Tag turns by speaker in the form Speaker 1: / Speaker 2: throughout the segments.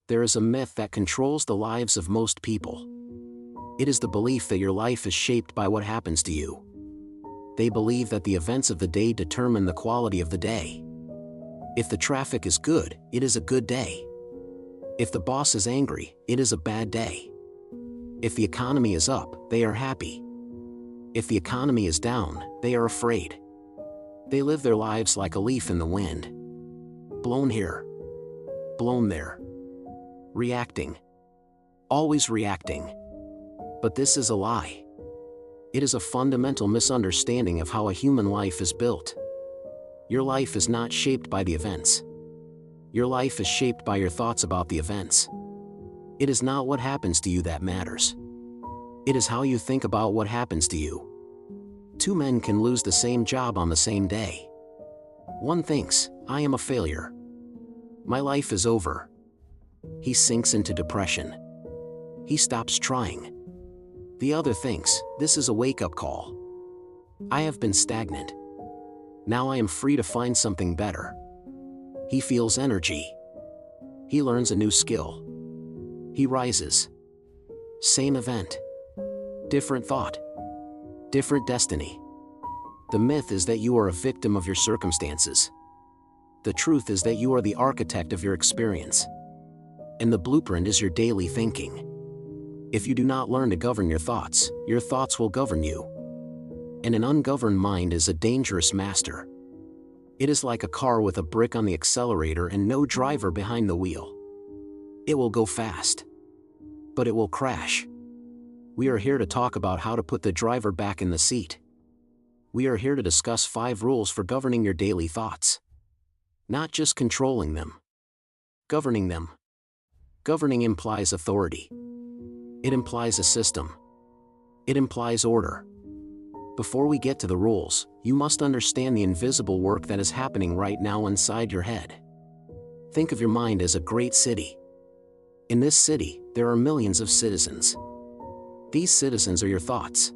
Speaker 1: There is a myth that controls the lives of most people. It is the belief that your life is shaped by what happens to you. They believe that the events of the day determine the quality of the day. If the traffic is good, it is a good day. If the boss is angry, it is a bad day. If the economy is up, they are happy. If the economy is down, they are afraid. They live their lives like a leaf in the wind. Blown here, blown there. Reacting. Always reacting. But this is a lie. It is a fundamental misunderstanding of how a human life is built. Your life is not shaped by the events. Your life is shaped by your thoughts about the events. It is not what happens to you that matters. It is how you think about what happens to you. Two men can lose the same job on the same day. One thinks, I am a failure. My life is over. He sinks into depression. He stops trying. The other thinks, this is a wake-up call. I have been stagnant. Now I am free to find something better. He feels energy. He learns a new skill. He rises. Same event. Different thought. Different destiny. The myth is that you are a victim of your circumstances. The truth is that you are the architect of your experience. And the blueprint is your daily thinking. If you do not learn to govern your thoughts will govern you. And an ungoverned mind is a dangerous master. It is like a car with a brick on the accelerator and no driver behind the wheel. It will go fast, but it will crash. We are here to talk about how to put the driver back in the seat. We are here to discuss 5 rules for governing your daily thoughts. Not just controlling them. Governing them. Governing implies authority. It implies a system. It implies order. Before we get to the rules, you must understand the invisible work that is happening right now inside your head. Think of your mind as a great city. In this city, there are millions of citizens. These citizens are your thoughts.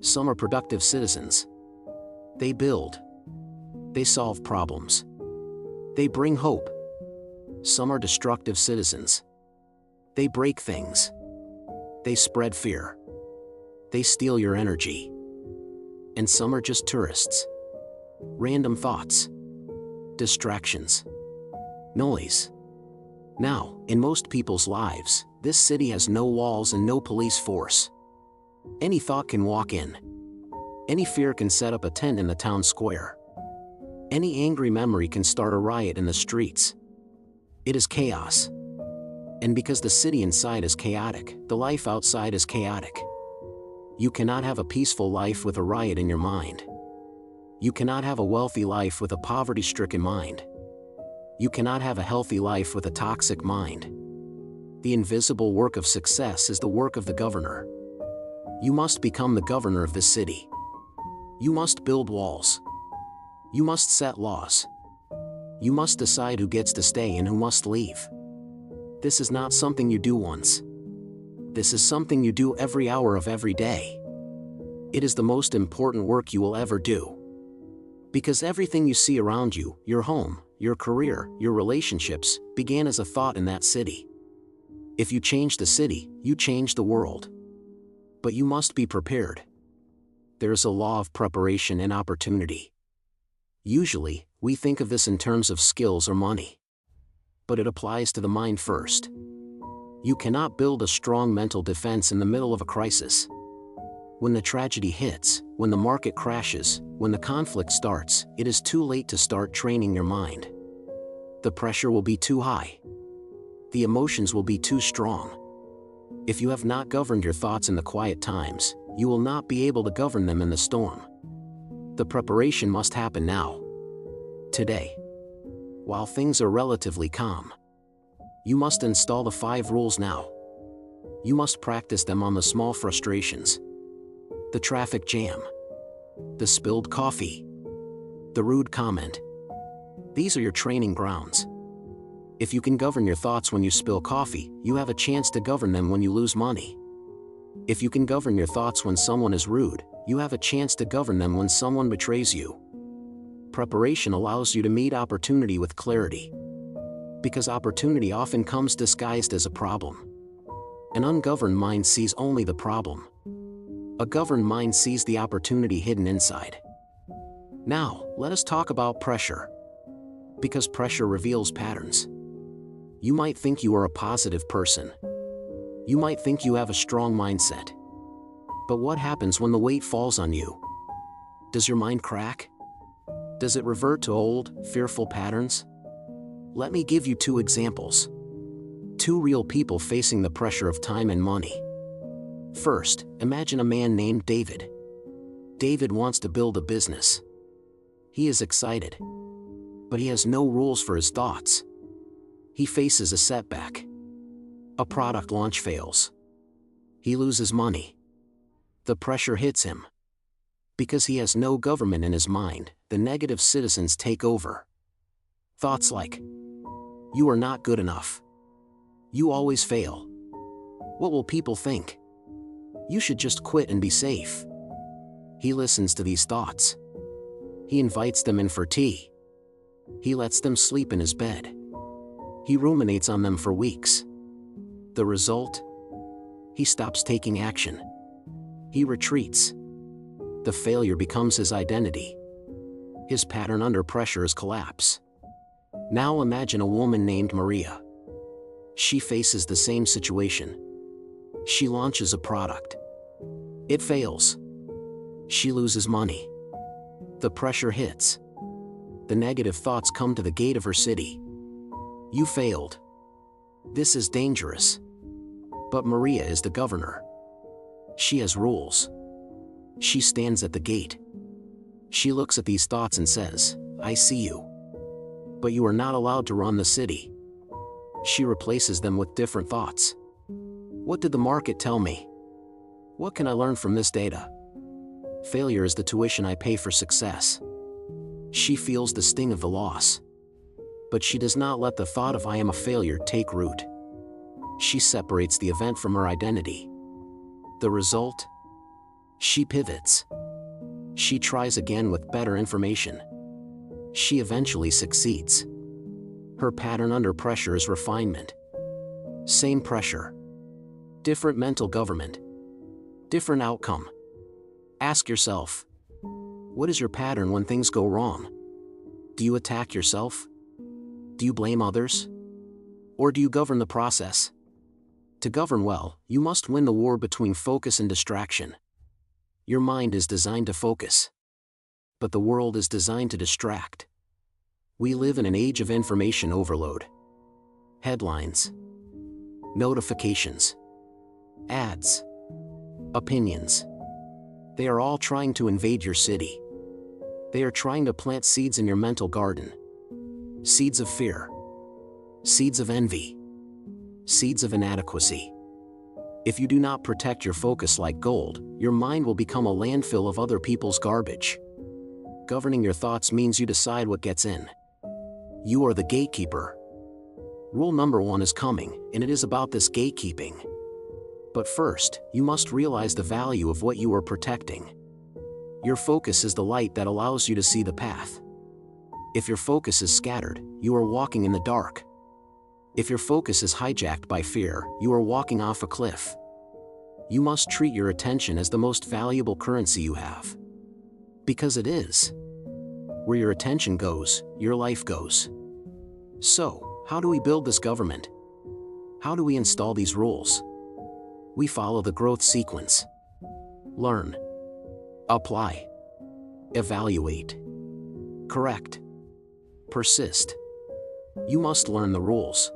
Speaker 1: Some are productive citizens. They build. They solve problems. They bring hope. Some are destructive citizens. They break things. They spread fear. They steal your energy. And some are just tourists. Random thoughts. Distractions. Noise. Now, in most people's lives, this city has no walls and no police force. Any thought can walk in. Any fear can set up a tent in the town square. Any angry memory can start a riot in the streets. It is chaos. And because the city inside is chaotic, the life outside is chaotic. You cannot have a peaceful life with a riot in your mind. You cannot have a wealthy life with a poverty-stricken mind. You cannot have a healthy life with a toxic mind. The invisible work of success is the work of the governor. You must become the governor of this city. You must build walls. You must set laws. You must decide who gets to stay and who must leave. This is not something you do once. This is something you do every hour of every day. It is the most important work you will ever do. Because everything you see around you, your home, your career, your relationships, began as a thought in that city. If you change the city, you change the world. But you must be prepared. There is a law of preparation and opportunity. Usually, we think of this in terms of skills or money. But it applies to the mind first. You cannot build a strong mental defense in the middle of a crisis. When the tragedy hits, when the market crashes, when the conflict starts, it is too late to start training your mind. The pressure will be too high. The emotions will be too strong. If you have not governed your thoughts in the quiet times, you will not be able to govern them in the storm. The preparation must happen now. Today. While things are relatively calm. You must install the 5 rules now. You must practice them on the small frustrations. The traffic jam. The spilled coffee. The rude comment. These are your training grounds. If you can govern your thoughts when you spill coffee, you have a chance to govern them when you lose money. If you can govern your thoughts when someone is rude, you have a chance to govern them when someone betrays you. Preparation allows you to meet opportunity with clarity. Because opportunity often comes disguised as a problem. An ungoverned mind sees only the problem. A governed mind sees the opportunity hidden inside. Now, let us talk about pressure. Because pressure reveals patterns. You might think you are a positive person. You might think you have a strong mindset. But what happens when the weight falls on you? Does your mind crack? Does it revert to old, fearful patterns? Let me give you two examples. Two real people facing the pressure of time and money. First, imagine a man named David. David wants to build a business. He is excited. But he has no rules for his thoughts. He faces a setback. A product launch fails. He loses money. The pressure hits him. Because he has no government in his mind, the negative citizens take over. Thoughts like, "You are not good enough. You always fail. What will people think? You should just quit and be safe." He listens to these thoughts. He invites them in for tea. He lets them sleep in his bed. He ruminates on them for weeks. The result? He stops taking action. He retreats. The failure becomes his identity. His pattern under pressure is collapse. Now imagine a woman named Maria. She faces the same situation. She launches a product. It fails. She loses money. The pressure hits. The negative thoughts come to the gate of her city. "You failed. This is dangerous." But Maria is the governor. She has rules. She stands at the gate. She looks at these thoughts and says, "I see you. But you are not allowed to run the city." She replaces them with different thoughts. "What did the market tell me? What can I learn from this data? Failure is the tuition I pay for success." She feels the sting of the loss. But she does not let the thought of "I am a failure" take root. She separates the event from her identity. The result? She pivots. She tries again with better information. She eventually succeeds. Her pattern under pressure is refinement. Same pressure. Different mental government. Different outcome. Ask yourself, what is your pattern when things go wrong? Do you attack yourself? Do you blame others? Or do you govern the process? To govern well, you must win the war between focus and distraction. Your mind is designed to focus. But the world is designed to distract. We live in an age of information overload. Headlines, notifications, ads, opinions. They are all trying to invade your city. They are trying to plant seeds in your mental garden. Seeds of fear. Seeds of envy. Seeds of inadequacy. If you do not protect your focus like gold, your mind will become a landfill of other people's garbage. Governing your thoughts means you decide what gets in. You are the gatekeeper. Rule number 1 is coming, and it is about this gatekeeping. But first, you must realize the value of what you are protecting. Your focus is the light that allows you to see the path. If your focus is scattered, you are walking in the dark. If your focus is hijacked by fear, you are walking off a cliff. You must treat your attention as the most valuable currency you have. Because it is. Where your attention goes, your life goes. So, how do we build this government? How do we install these rules? We follow the growth sequence. Learn. Apply. Evaluate. Correct. Persist. You must learn the rules.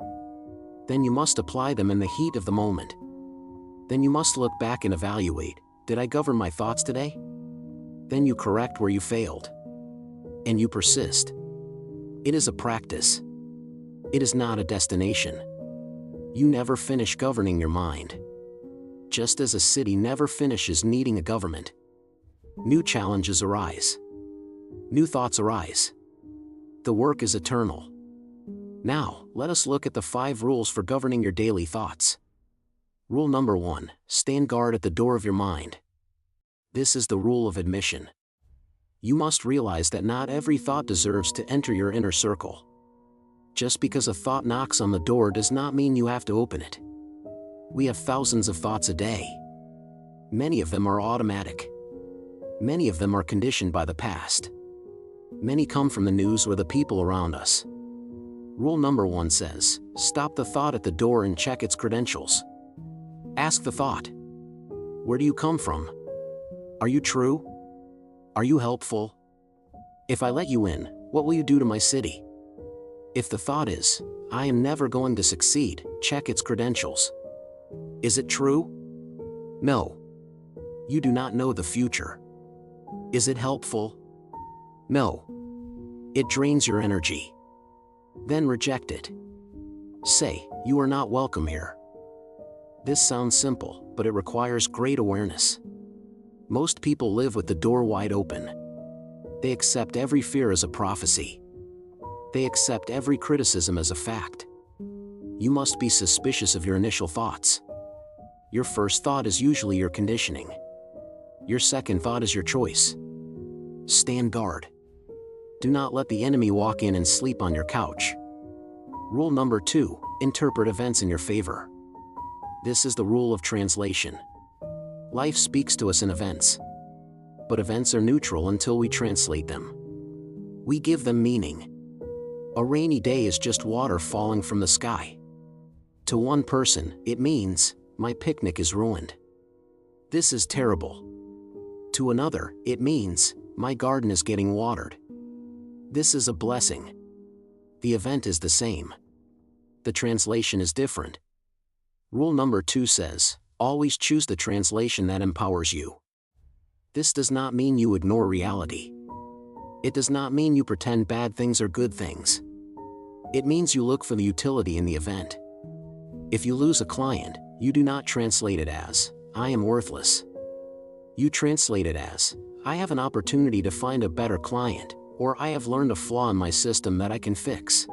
Speaker 1: Then you must apply them in the heat of the moment. Then you must look back and evaluate, did I govern my thoughts today? Then you correct where you failed. And you persist. It is a practice. It is not a destination. You never finish governing your mind. Just as a city never finishes needing a government. New challenges arise. New thoughts arise. The work is eternal. Now, let us look at the 5 rules for governing your daily thoughts. Rule number 1, stand guard at the door of your mind. This is the rule of admission. You must realize that not every thought deserves to enter your inner circle. Just because a thought knocks on the door does not mean you have to open it. We have thousands of thoughts a day. Many of them are automatic. Many of them are conditioned by the past. Many come from the news or the people around us. Rule number 1 says, stop the thought at the door and check its credentials. Ask the thought, where do you come from? Are you true? Are you helpful? If I let you in, what will you do to my city? If the thought is, I am never going to succeed, check its credentials. Is it true? No. You do not know the future. Is it helpful? No. It drains your energy. Then reject it. Say, you are not welcome here. This sounds simple, but it requires great awareness. Most people live with the door wide open. They accept every fear as a prophecy. They accept every criticism as a fact. You must be suspicious of your initial thoughts. Your first thought is usually your conditioning. Your second thought is your choice. Stand guard. Do not let the enemy walk in and sleep on your couch. Rule number 2, interpret events in your favor. This is the rule of translation. Life speaks to us in events. But events are neutral until we translate them. We give them meaning. A rainy day is just water falling from the sky. To one person, it means, my picnic is ruined. This is terrible. To another, it means, my garden is getting watered. This is a blessing. The event is the same. The translation is different. Rule number 2 says, always choose the translation that empowers you. This does not mean you ignore reality. It does not mean you pretend bad things are good things. It means you look for the utility in the event. If you lose a client, you do not translate it as, I am worthless. You translate it as, I have an opportunity to find a better client, or I have learned a flaw in my system that I can fix.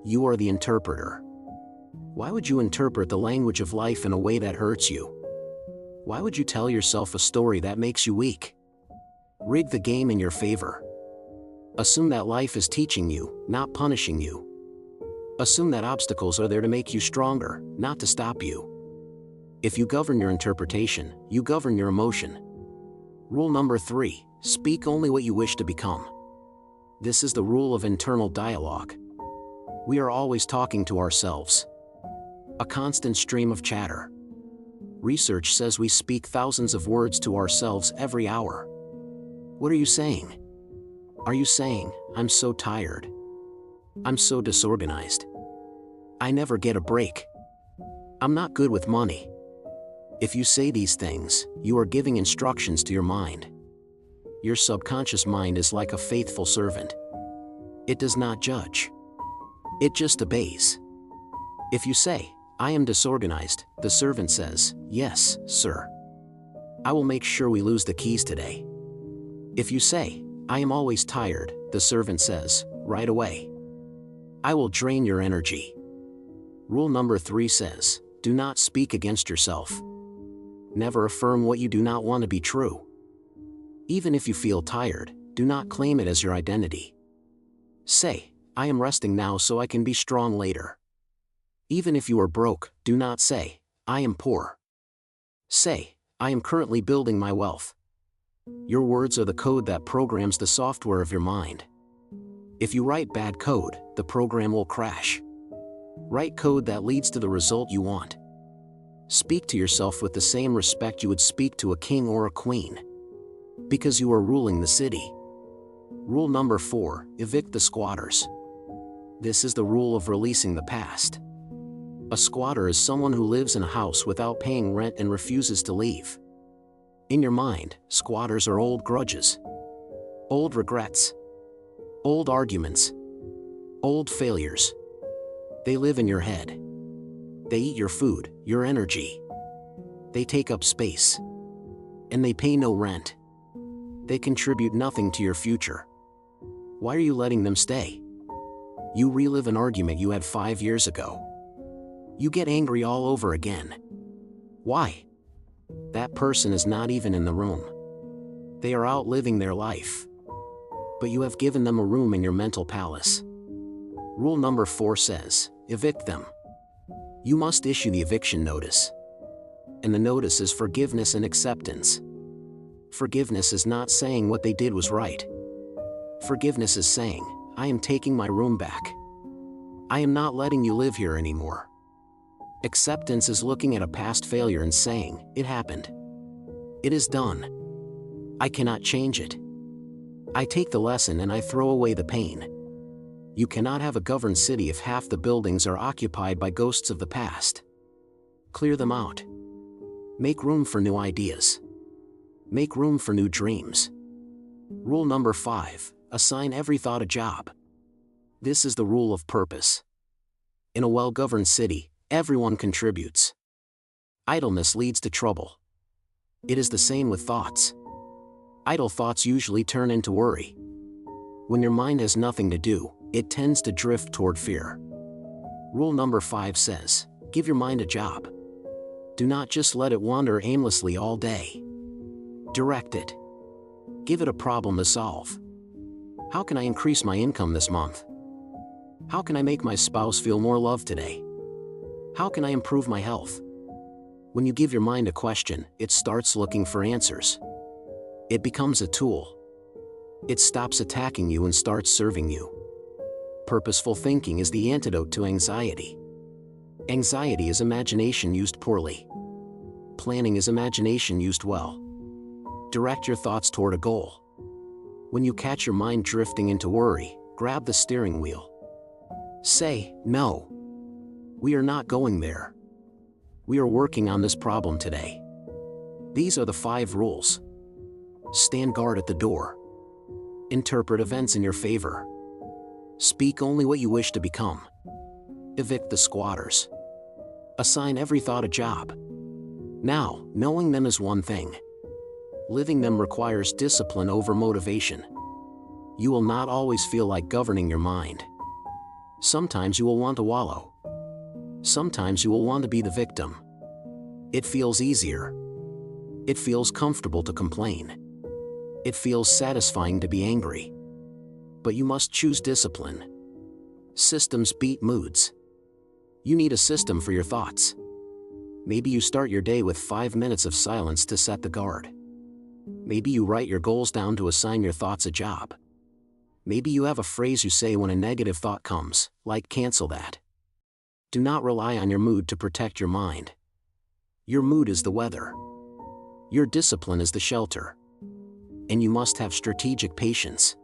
Speaker 1: You are the interpreter. Why would you interpret the language of life in a way that hurts you? Why would you tell yourself a story that makes you weak? Rig the game in your favor. Assume that life is teaching you, not punishing you. Assume that obstacles are there to make you stronger, not to stop you. If you govern your interpretation, you govern your emotion. Rule number 3, speak only what you wish to become. This is the rule of internal dialogue. We are always talking to ourselves. A constant stream of chatter. Research says we speak thousands of words to ourselves every hour. What are you saying? Are you saying, I'm so tired? I'm so disorganized. I never get a break. I'm not good with money. If you say these things, you are giving instructions to your mind. Your subconscious mind is like a faithful servant. It does not judge. It just obeys. If you say, I am disorganized, the servant says, yes, sir. I will make sure we lose the keys today. If you say, I am always tired, the servant says, right away. I will drain your energy. Rule number 3 says, do not speak against yourself. Never affirm what you do not want to be true. Even if you feel tired, do not claim it as your identity. Say, I am resting now so I can be strong later. Even if you are broke, do not say, I am poor. Say, I am currently building my wealth. Your words are the code that programs the software of your mind. If you write bad code, the program will crash. Write code that leads to the result you want. Speak to yourself with the same respect you would speak to a king or a queen. Because you are ruling the city. Rule number 4, evict the squatters. This is the rule of releasing the past. A squatter is someone who lives in a house without paying rent and refuses to leave. In your mind, squatters are old grudges, old regrets, old arguments, old failures. They live in your head. They eat your food, your energy. They take up space. And they pay no rent. They contribute nothing to your future. Why are you letting them stay? You relive an argument you had 5 years ago. You get angry all over again. Why? That person is not even in the room. They are out living their life. But you have given them a room in your mental palace. Rule number 4 says, evict them. You must issue the eviction notice. And the notice is forgiveness and acceptance. Forgiveness is not saying what they did was right. Forgiveness is saying, I am taking my room back. I am not letting you live here anymore. Acceptance is looking at a past failure and saying, it happened. It is done. I cannot change it. I take the lesson and I throw away the pain. You cannot have a governed city if half the buildings are occupied by ghosts of the past. Clear them out. Make room for new ideas. Make room for new dreams. Rule number 5, assign every thought a job. This is the rule of purpose. In a well-governed city, everyone contributes. Idleness leads to trouble. It is the same with thoughts. Idle thoughts usually turn into worry. When your mind has nothing to do, it tends to drift toward fear. Rule number 5 says, give your mind a job. Do not just let it wander aimlessly all day. Direct it. Give it a problem to solve. How can I increase my income this month? How can I make my spouse feel more loved today? How can I improve my health? When you give your mind a question, it starts looking for answers. It becomes a tool. It stops attacking you and starts serving you. Purposeful thinking is the antidote to anxiety. Anxiety is imagination used poorly. Planning is imagination used well. Direct your thoughts toward a goal. When you catch your mind drifting into worry, grab the steering wheel. Say, no. We are not going there. We are working on this problem today. These are the 5 rules. Stand guard at the door. Interpret events in your favor. Speak only what you wish to become. Evict the squatters. Assign every thought a job. Now, knowing them is one thing. Living them requires discipline over motivation. You will not always feel like governing your mind. Sometimes you will want to wallow. Sometimes you will want to be the victim. It feels easier. It feels comfortable to complain. It feels satisfying to be angry. But you must choose discipline. Systems beat moods. You need a system for your thoughts. Maybe you start your day with 5 minutes of silence to set the guard. Maybe you write your goals down to assign your thoughts a job. Maybe you have a phrase you say when a negative thought comes, like cancel that. Do not rely on your mood to protect your mind. Your mood is the weather. Your discipline is the shelter. And you must have strategic patience.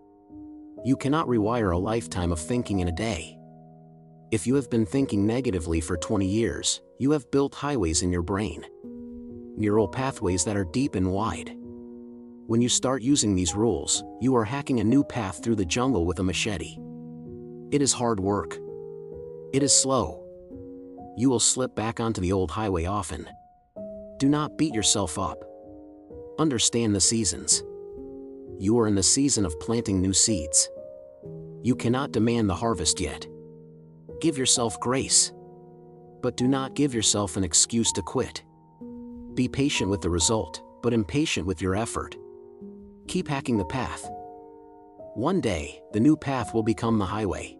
Speaker 1: You cannot rewire a lifetime of thinking in a day. If you have been thinking negatively for 20 years, you have built highways in your brain. Neural pathways that are deep and wide. When you start using these rules, you are hacking a new path through the jungle with a machete. It is hard work. It is slow. You will slip back onto the old highway often. Do not beat yourself up. Understand the seasons. You are in the season of planting new seeds. You cannot demand the harvest yet. Give yourself grace. But do not give yourself an excuse to quit. Be patient with the result, but impatient with your effort. Keep hacking the path. One day, the new path will become the highway.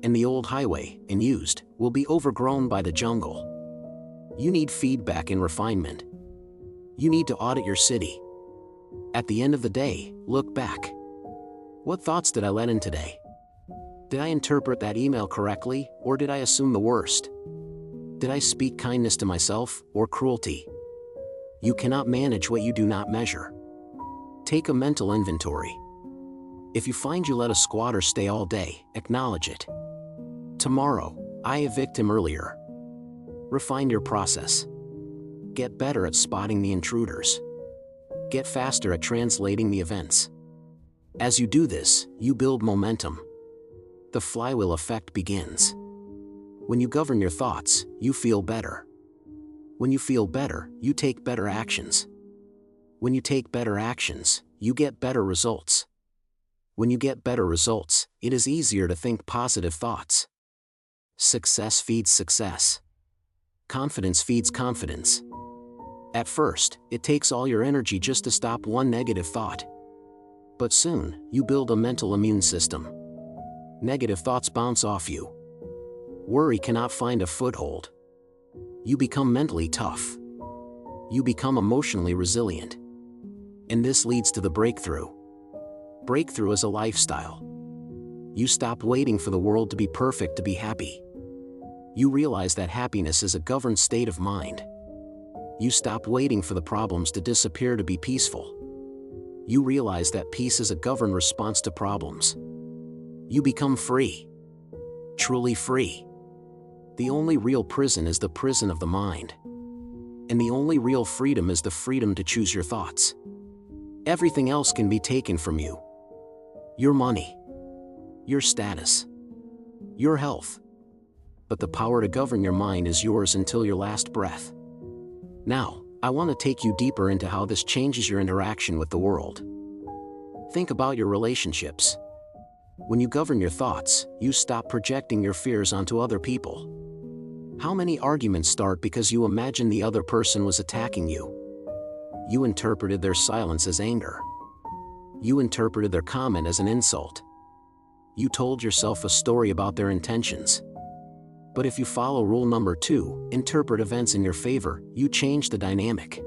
Speaker 1: And the old highway, unused, will be overgrown by the jungle. You need feedback and refinement. You need to audit your city. At the end of the day, look back. What thoughts did I let in today? Did I interpret that email correctly, or did I assume the worst? Did I speak kindness to myself, or cruelty? You cannot manage what you do not measure. Take a mental inventory. If you find you let a squatter stay all day, acknowledge it. Tomorrow, I evict him earlier. Refine your process. Get better at spotting the intruders. Get faster at translating the events. As you do this, you build momentum. The flywheel effect begins. When you govern your thoughts, you feel better. When you feel better, you take better actions. When you take better actions, you get better results. When you get better results, it is easier to think positive thoughts. Success feeds success. Confidence feeds confidence. At first, it takes all your energy just to stop one negative thought. But soon, you build a mental immune system. Negative thoughts bounce off you. Worry cannot find a foothold. You become mentally tough. You become emotionally resilient. And this leads to the breakthrough. Breakthrough is a lifestyle. You stop waiting for the world to be perfect to be happy. You realize that happiness is a governed state of mind. You stop waiting for the problems to disappear to be peaceful. You realize that peace is a governed response to problems. You become free. Truly free. The only real prison is the prison of the mind. And the only real freedom is the freedom to choose your thoughts. Everything else can be taken from you. Your money. Your status. Your health. But the power to govern your mind is yours until your last breath. Now, I want to take you deeper into how this changes your interaction with the world. Think about your relationships. When you govern your thoughts, you stop projecting your fears onto other people. How many arguments start because you imagined the other person was attacking you? You interpreted their silence as anger. You interpreted their comment as an insult. You told yourself a story about their intentions. But if you follow rule number 2, interpret events in your favor, you change the dynamic.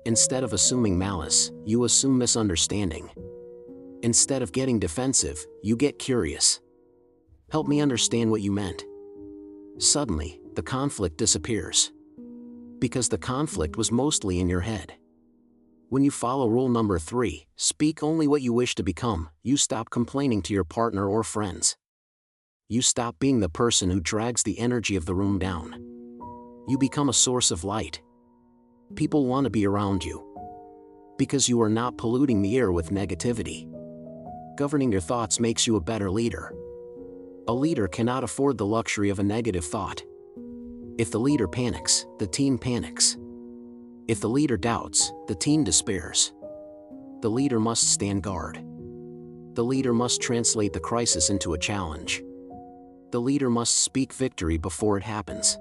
Speaker 1: Instead of assuming malice, you assume misunderstanding. Instead of getting defensive, you get curious. Help me understand what you meant. Suddenly, the conflict disappears. Because the conflict was mostly in your head. When you follow rule number 3, speak only what you wish to become, you stop complaining to your partner or friends. You stop being the person who drags the energy of the room down. You become a source of light. People want to be around you. Because you are not polluting the air with negativity. Governing your thoughts makes you a better leader. A leader cannot afford the luxury of a negative thought. If the leader panics, the team panics. If the leader doubts, the team despairs. The leader must stand guard. The leader must translate the crisis into a challenge. The leader must speak victory before it happens.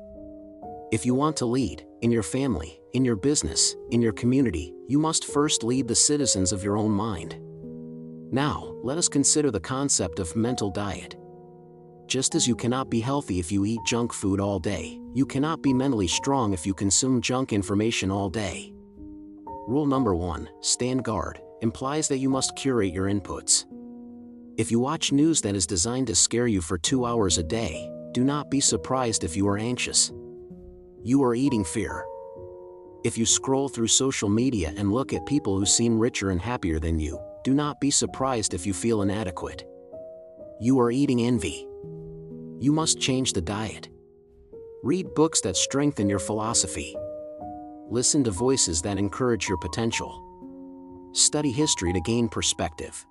Speaker 1: If you want to lead, in your family, in your business, in your community, you must first lead the citizens of your own mind. Now, let us consider the concept of mental diet. Just as you cannot be healthy if you eat junk food all day, you cannot be mentally strong if you consume junk information all day. Rule number 1, stand guard, implies that you must curate your inputs. If you watch news that is designed to scare you for 2 hours a day, do not be surprised if you are anxious. You are eating fear. If you scroll through social media and look at people who seem richer and happier than you, do not be surprised if you feel inadequate. You are eating envy. You must change the diet. Read books that strengthen your philosophy. Listen to voices that encourage your potential. Study history to gain perspective.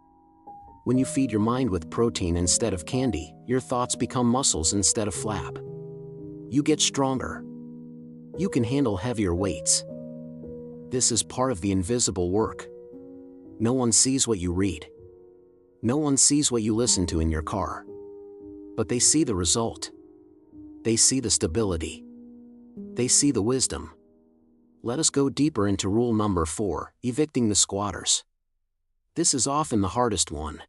Speaker 1: When you feed your mind with protein instead of candy, your thoughts become muscles instead of flab. You get stronger. You can handle heavier weights. This is part of the invisible work. No one sees what you read. No one sees what you listen to in your car. But they see the result. They see the stability. They see the wisdom. Let us go deeper into rule number 4, evicting the squatters. This is often the hardest one.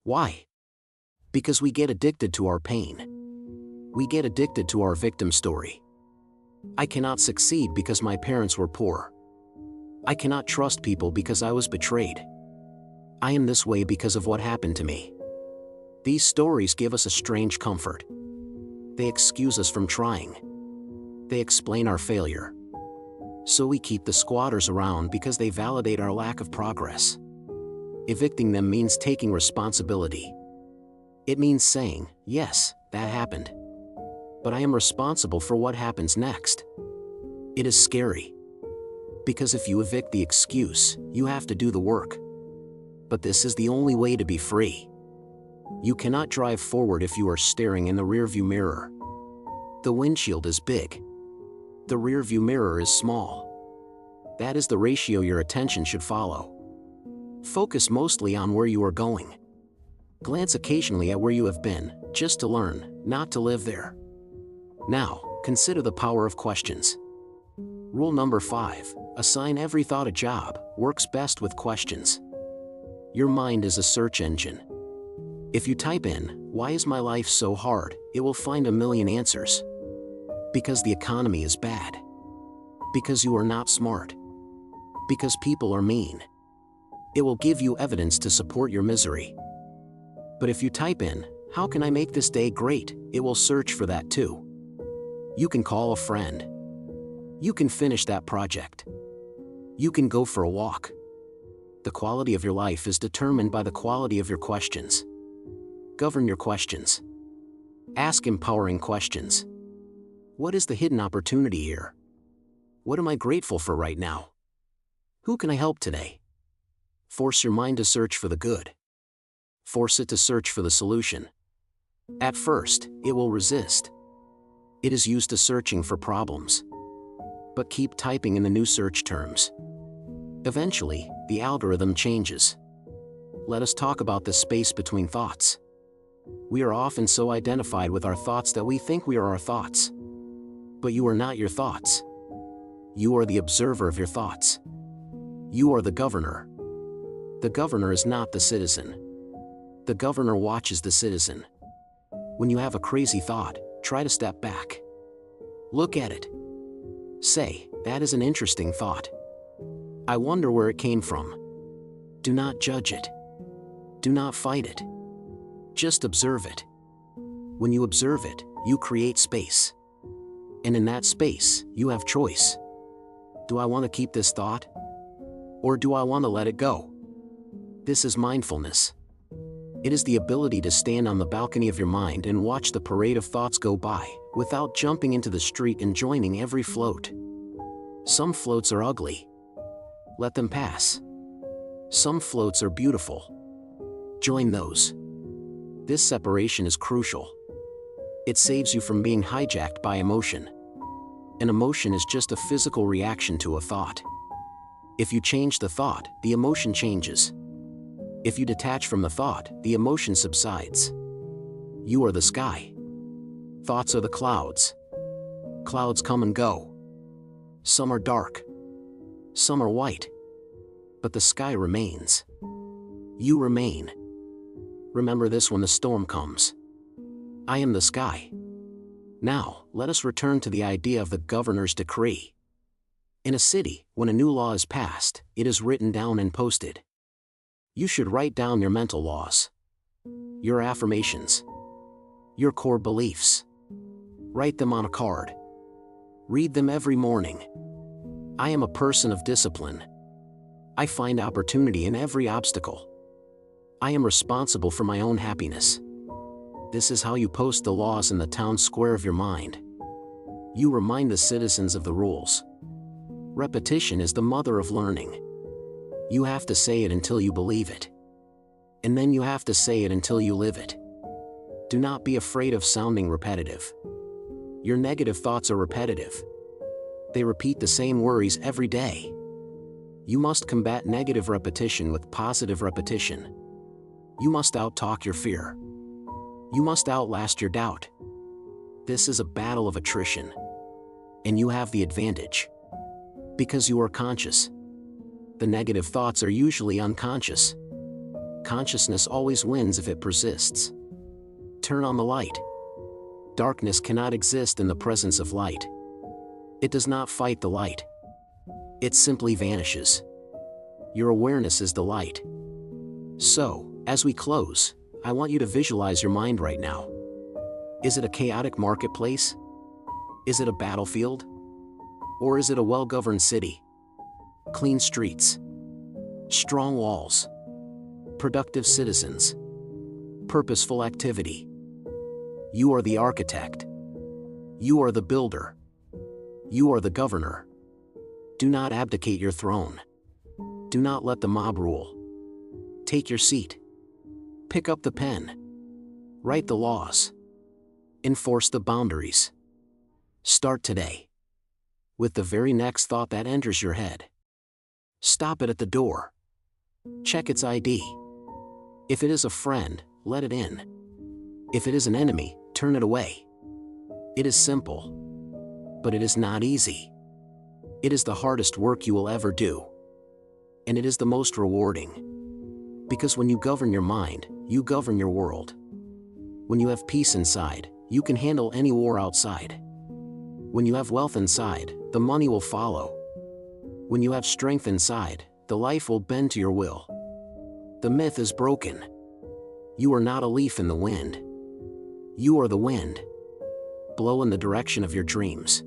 Speaker 1: Why? Because we get addicted to our pain. We get addicted to our victim story. I cannot succeed because my parents were poor. I cannot trust people because I was betrayed. I am this way because of what happened to me. These stories give us a strange comfort. They excuse us from trying. They explain our failure. So we keep the squatters around because they validate our lack of progress. Evicting them means taking responsibility. It means saying, yes, that happened. But I am responsible for what happens next. It is scary. Because if you evict the excuse, you have to do the work. But this is the only way to be free. You cannot drive forward if you are staring in the rearview mirror. The windshield is big. The rearview mirror is small. That is the ratio your attention should follow. Focus mostly on where you are going. Glance occasionally at where you have been, just to learn, not to live there. Now, consider the power of questions. Rule number 5, assign every thought a job, works best with questions. Your mind is a search engine. If you type in, "Why is my life so hard?" it will find a million answers. Because the economy is bad. Because you are not smart. Because people are mean. It will give you evidence to support your misery. But if you type in, "How can I make this day great?" it will search for that too. You can call a friend. You can finish that project. You can go for a walk. The quality of your life is determined by the quality of your questions. Govern your questions. Ask empowering questions. What is the hidden opportunity here? What am I grateful for right now? Who can I help today? Force your mind to search for the good. Force it to search for the solution. At first, it will resist. It is used to searching for problems. But keep typing in the new search terms. Eventually, the algorithm changes. Let us talk about the space between thoughts. We are often so identified with our thoughts that we think we are our thoughts. But you are not your thoughts. You are the observer of your thoughts. You are the governor. The governor is not the citizen. The governor watches the citizen. When you have a crazy thought, try to step back. Look at it. Say, "That is an interesting thought. I wonder where it came from." Do not judge it. Do not fight it. Just observe it. When you observe it, you create space. And in that space, you have choice. Do I want to keep this thought? Or do I want to let it go? This is mindfulness. It is the ability to stand on the balcony of your mind and watch the parade of thoughts go by, without jumping into the street and joining every float. Some floats are ugly. Let them pass. Some floats are beautiful. Join those. This separation is crucial. It saves you from being hijacked by emotion. An emotion is just a physical reaction to a thought. If you change the thought, the emotion changes. If you detach from the thought, the emotion subsides. You are the sky. Thoughts are the clouds. Clouds come and go. Some are dark. Some are white. But the sky remains. You remain. Remember this when the storm comes. I am the sky. Now, let us return to the idea of the governor's decree. In a city, when a new law is passed, it is written down and posted. You should write down your mental laws. Your affirmations. Your core beliefs. Write them on a card. Read them every morning. I am a person of discipline. I find opportunity in every obstacle. I am responsible for my own happiness. This is how you post the laws in the town square of your mind. You remind the citizens of the rules. Repetition is the mother of learning. You have to say it until you believe it. And then you have to say it until you live it. Do not be afraid of sounding repetitive. Your negative thoughts are repetitive. They repeat the same worries every day. You must combat negative repetition with positive repetition. You must outtalk your fear. You must outlast your doubt. This is a battle of attrition. And you have the advantage. Because you are conscious. The negative thoughts are usually unconscious. Consciousness always wins if it persists. Turn on the light. Darkness cannot exist in the presence of light. It does not fight the light. It simply vanishes. Your awareness is the light. So, as we close, I want you to visualize your mind right now. Is it a chaotic marketplace? Is it a battlefield? Or is it a well-governed city? Clean streets. Strong walls. Productive citizens. Purposeful activity. You are the architect. You are the builder. You are the governor. Do not abdicate your throne. Do not let the mob rule. Take your seat. Pick up the pen. Write the laws. Enforce the boundaries. Start today. With the very next thought that enters your head. Stop it at the door. Check its ID. If it is a friend, let it in. If it is an enemy, turn it away. It is simple. But it is not easy. It is the hardest work you will ever do. And it is the most rewarding. Because when you govern your mind, you govern your world. When you have peace inside, you can handle any war outside. When you have wealth inside, the money will follow. When you have strength inside, the life will bend to your will. The myth is broken. You are not a leaf in the wind. You are the wind. Blow in the direction of your dreams.